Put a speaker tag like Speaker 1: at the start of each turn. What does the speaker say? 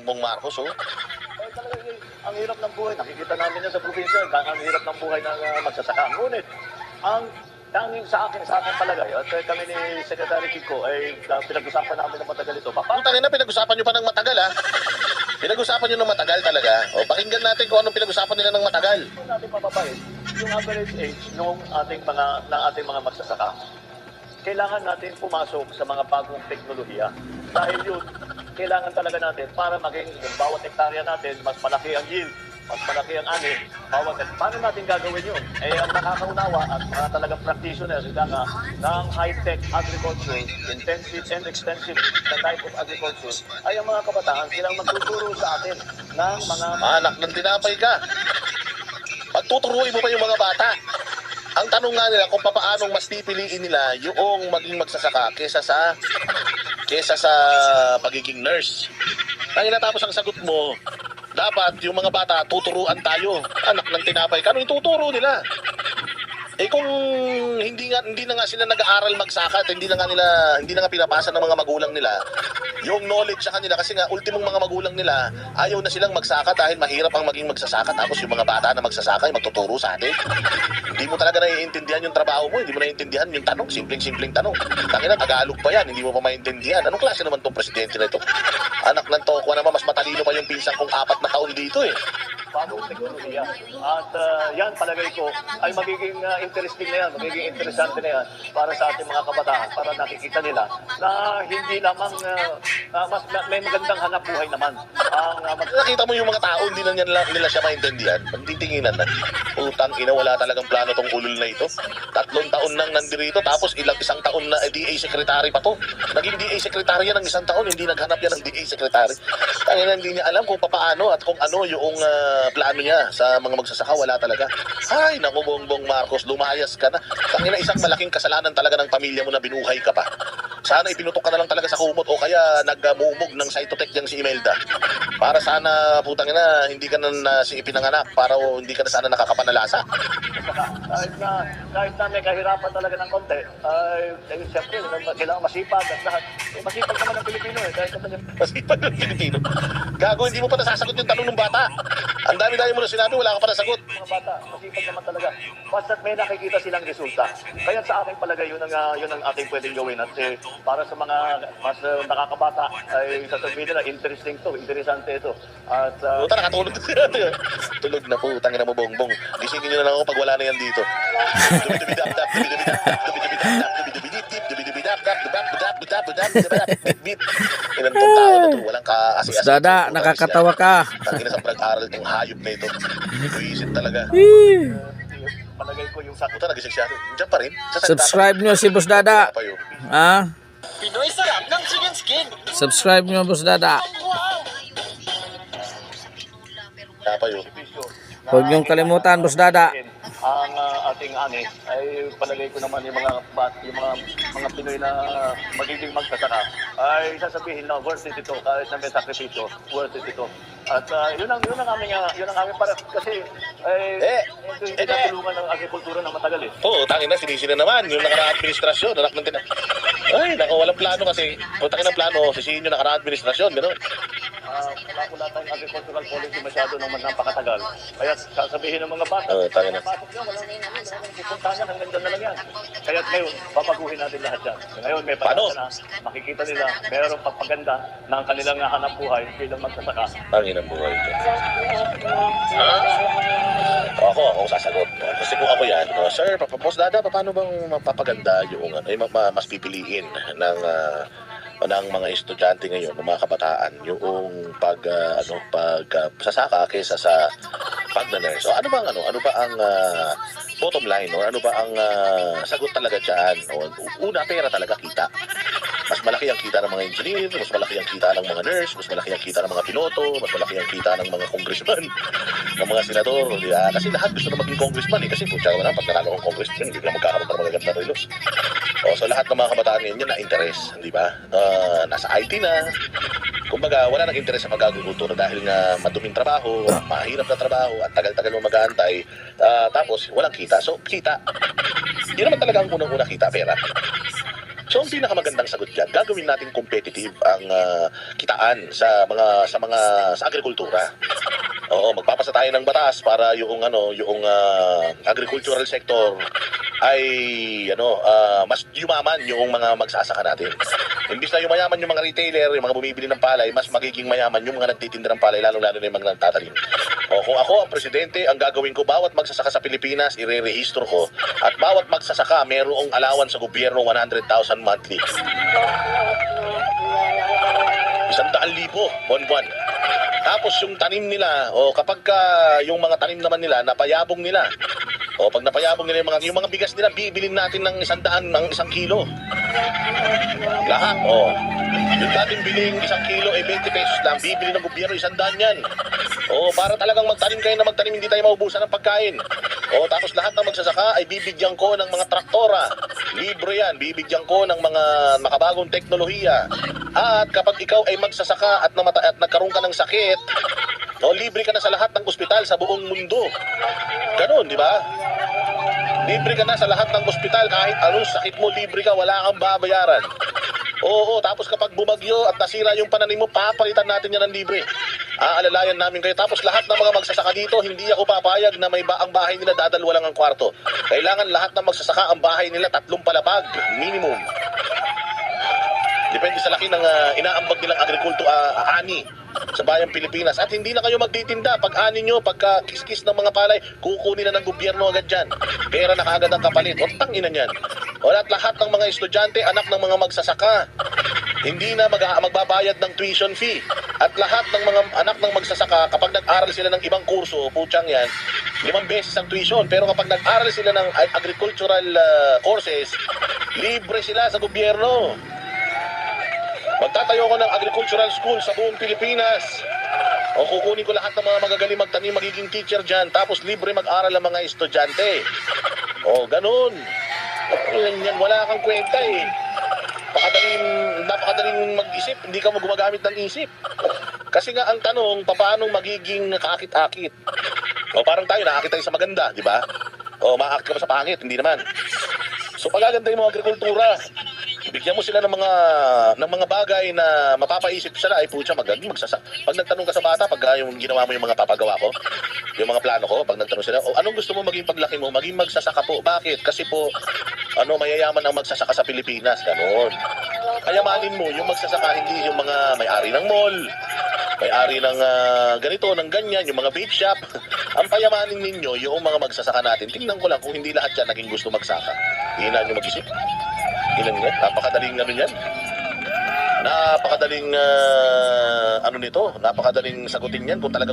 Speaker 1: Bongbong Marcos, oh.
Speaker 2: Eh, talaga, ang hirap ng buhay. Nakikita namin yan sa probinsya. Ang hirap ng buhay ng magsasaka. Ngunit, ang tanging sa akin palagay, at kami ni Secretary Kiko, ay pinag-usapan namin ng matagal ito.
Speaker 1: Putang ina, pinag-usapan nyo pa ng matagal, ha? Pinag-usapan nyo ng matagal talaga. O, pakinggan natin kung anong pinag-usapan nila ng matagal.
Speaker 2: Kung natin mababayin, yung average age ng ating mga magsasaka, kailangan natin pumasok sa mga bagong teknolohiya. Dahil yun, kailangan talaga natin para maging yung bawat hektarya natin, mas malaki ang yield, mas malaki ang ani. Paano natin gagawin yun? Eh, ang nakakaunawa at mga talagang practitioners ng high-tech agriculture, intensive and extensive na type of agriculture, ay ang mga kabataan silang magtuturo sa atin ng mga...
Speaker 1: Anak ng tinapay ka. Pagtuturuin mo pa yung mga bata. Ang tanong nga nila kung paanong mas pipiliin nila yung maging magsasaka kesa sa pagiging nurse. Ang tapos ang sagot mo, dapat yung mga bata tuturuan tayo. Anak ng tinapay ka, ano yung tuturo nila? Eh kung hindi na nga sila nag-aaral magsaka at hindi na nga pinapasa ng mga magulang nila yung knowledge sa kanila, kasi nga ultimong mga magulang nila ayaw na silang magsaka dahil mahirap ang maging magsasaka, tapos yung mga bata na magsasaka ay magtuturo sa atin. Hindi mo talaga naiintindihan yung trabaho mo, hindi mo naiintindihan yung tanong, simpleng tanong. Tangina, Tagalog pa yan, hindi mo pa maintindihan. Anong klase naman tong presidente na ito? Anak ng tokwa naman, mas matalino pa yung pinsan kong 4 na taon dito eh.
Speaker 2: Bagong teknolohiya. At yan, palagay ko, ay magiging interesting na yan, magiging interesante na yan para sa ating mga kabataan, para nakikita nila na hindi lamang mas may magandang hanap buhay naman.
Speaker 1: Nakita mo yung mga tao, hindi na nila siya maintindihan. Pagtitinginan na. Utang ina, wala talagang plano tong ulol na ito. 3 taon nang nandirito, tapos isang taon na DA secretary pa to. Naging DA secretary yan ng 1 taon, hindi naghanap yan ng DA secretary. Tangina, hindi niya alam kung paano at kung ano yung plano niya sa mga magsasaka, wala talaga. Ay, naku, Bongbong Marcos, lumayas ka na. Tangina, isang malaking kasalanan talaga ng pamilya mo na binuhay ka pa. Sana ipinutok ka na lang talaga sa kumot o kaya nagmumog ng cytotech dyan si Imelda. Para sana, putang ina, hindi ka na ipinanganak para hindi ka na sana nakakapanalasa.
Speaker 2: Kahit na may kahirapan talaga ng konti, ay siyempre, kailangan masipag at lahat. Masipag naman ng Pilipino eh.
Speaker 1: Masipag ng Pilipino. Gago, hindi mo pa nasasagot yung tanong ng bata. Ang dami-dami mo na sinabi, wala ka pa nasagot.
Speaker 2: Mga bata, masipag naman talaga. Basta't may nakikita silang resulta. Kaya sa aking palagay, yun ang ating pwedeng gawin. At para sa mga mas nakakabata, ay sasabihin nila, interesting to, interesante ito. At
Speaker 1: puta, nakatulog na sila. Tulog na po, tangina mo, Bongbong. Gisingin nyo na lang ako pag wala na yan dito. Ilan tong tao na to, walang kaasi-asi.
Speaker 3: Dada, nakakatawa ka.
Speaker 1: Tangina sa pag-aral tong hayop na ito. Buisit talaga.
Speaker 2: palagay ko yung sakot.
Speaker 1: Puta, nagising siya. Diyan pa rin.
Speaker 3: Subscribe nyo si Boss Dada. Ha?
Speaker 4: Pinoy sarap ng chicken skin.
Speaker 3: Subscribe nyo, Boss Dada.
Speaker 1: Tapayo.
Speaker 3: Huwag niyong kalimutan, Boss Dada.
Speaker 2: Ang ating ani ay palagay ko naman yung mga Pinoy na magiging magsasaka ay sasabihin na worth it ito kahit na may sakripisyo, worth it ito. At yun ang aming para kasi ito yung tinatulungan ng agrikultura ng matagal eh.
Speaker 1: Oo, tangin na, sinisina naman. Yung nakara-administrasyon, anak ng ay, naku, walang plano kasi. Putangin ng plano, sisihin yung nakara-administrasyon, gano'n.
Speaker 2: Wala tayong agricultural policy masyado ng napakatagal. Kaya sasabihin ng mga bata,
Speaker 1: tangin na.
Speaker 2: pupuntahan hanggang doon na lang yan. Kaya ngayon, papaguhin natin lahat yan. Ngayon, may
Speaker 1: Paano?
Speaker 2: na makikita nila, mayroong pagpaganda ng kanilang hanap buhay bilang magsasaka.
Speaker 1: Tangin ang buhay ito. Ako sasagot. Kasi kung ako yan, sir, Boss Dada, paano bang mapapaganda yung mas pipiliin ng mga estudyante ngayon, ng mga kabataan, yung sasaka kaysa sa pag-nurse? So ano ba ang bottom line, or ano ba ang sagot talaga diyan? Una, pera talaga, kita. Mas malaki ang kita ng mga engineer, mas malaki ang kita ng mga nurse, mas malaki ang kita ng mga piloto, mas malaki ang kita ng mga congressman, ng mga senador. Kasi lahat gusto na maging congressman eh. Kasi pag nanalo kong congressman, hindi na magkakaroon ng mga ganda relos. So lahat ng mga kabataan ngayon na interest, di ba? Nasa IT na. Kumbaga, wala nang interes sa pag-agrikultura dahil nga maduming trabaho, mahirap na trabaho, at tagal-tagal mo mag-aantay, tapos walang kita. So, kita. Yun naman talaga ang unang-una kita, pera. So ang pinakamagandang sagot diyan, gagawin natin competitive ang kitaan sa agrikultura. Oo, magpapasa tayo ng batas para yung agricultural sector ay mas yumaman yung mga magsasaka natin. Imbis na yumayaman yung mga retailer, yung mga bumibili ng palay, mas magiging mayaman yung mga nagtitinda ng palay, lalo-lalo na yung mga nagtatanim. O kung ako ang presidente, ang gagawin ko, bawat magsasaka sa Pilipinas, ire-rehistro ko. At bawat magsasaka, merong allowance sa gobyerno 100,000 monthly. 100,000 buwan-buwan. Tapos yung tanim nila, kapag yung mga tanim naman nila, napayabong nila. Pag napayabong nila yung mga bigas nila, bibilin natin ng 100 ng 1 kilo. Lahat, yung dating biling 1 kilo, 20 pesos lang, bibili ng gobyerno 100 yan. Para talagang magtanim kayo na magtanim, hindi tayo maubusan ng pagkain. Tapos lahat ng magsasaka ay bibigyan ko ng mga traktora. Libre yan, bibigyan ko ng mga makabagong teknolohiya. At kapag ikaw ay magsasaka at nagkaroon ka ng sakit, libre ka na sa lahat ng ospital sa buong mundo. Ganun, di ba? Libre ka na sa lahat ng ospital, kahit anong sakit mo, libre ka, wala kang babayaran. Tapos kapag bumagyo at nasira yung pananim mo, papalitan natin yan ng libre. Aalalayan namin kayo. Tapos lahat ng mga magsasaka dito, hindi ako papayag na ang bahay nila dadalwa lang ang kwarto. Kailangan lahat ng magsasaka, ang bahay nila 3 palapag, minimum. Depende sa laki ng inaambag nilang ani sa bayang Pilipinas. At hindi na kayo magtitinda. Pag ani nyo, pagka kiskis ng mga palay, kukunin na ng gobyerno agad dyan. Pera na kaagad ang kapalit. Tangina niyan. At lahat ng mga estudyante, anak ng mga magsasaka, hindi na magbabayad ng tuition fee. At lahat ng mga anak ng magsasaka, kapag nag-aral sila ng ibang kurso, putyang yan, 5 beses ang tuition. Pero kapag nag-aral sila ng agricultural courses, libre sila sa gobyerno. Magtatayo ko ng agricultural school sa buong Pilipinas. Kukunin ko lahat ng mga magagaling magtanim, magiging teacher dyan. Tapos libre mag-aral ang mga estudyante. Ganun. Yan, wala kang kwenta eh. Napakadaling mag-isip, hindi ka gumagamit ng isip. Kasi nga ang tanong, paano magiging kaakit-akit? Parang tayo, naakit tayo sa maganda, di ba? Maakit ka ba sa pangit? Hindi naman. So pagagandahin mo ang agrikultura, bigyan mo sila ng mga bagay na mapapaisip sila, ay putya, magandang magsasaka. Pag nagtanong ka sa bata, pag yung ginawa mo yung mga papagawa ko, yung mga plano ko, pag nagtanong sila, anong gusto mo maging paglaki mo? Maging magsasaka po. Bakit? Kasi po, mayayaman ang magsasaka sa Pilipinas. Ganon. Kayamanin mo yung magsasaka, hindi yung mga may-ari ng mall, may-ari ng ganito, ng ganyan, yung mga vape shop. Ang payamanin ninyo, yung mga magsasaka natin. Tingnan ko lang kung hindi lahat yan naging gusto magsaka. Hinaan nyo mag-isip. Ilan yan? Napakadaling yan. Napakadaling napakadaling sagutin yan kung talagang